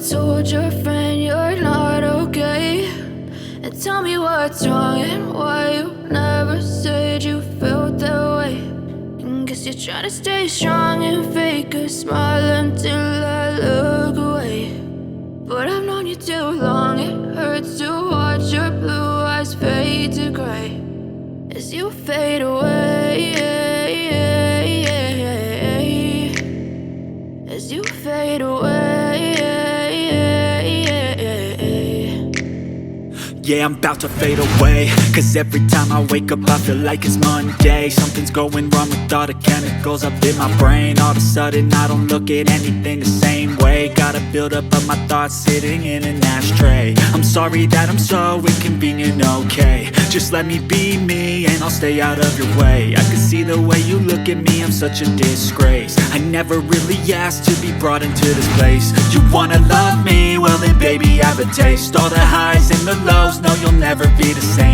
told your friend you're not okay? And tell me what's wrong and why you never said you felt that way. And guess you're trying to stay strong and fake a smile until I look away. But I've known you too long, it hurts to watch your blue eyes fade to gray as you fade away, as you fade away. Yeah, I'm about to fade away, cause every time I wake up I feel like it's Monday. Something's going wrong with all the chemicals up in my brain. All of a sudden I don't look at anything the same way. Got a build-up of my thoughts sitting in an ashtray. I'm sorry that I'm so inconvenient, okay? Just let me be me and I'll stay out of your way. I can see the way you look at me, I'm such a disgrace. I never really asked to be brought into this place. You wanna love me? Well then baby, have a taste. All the highs and the lows, no, you'll never be the same.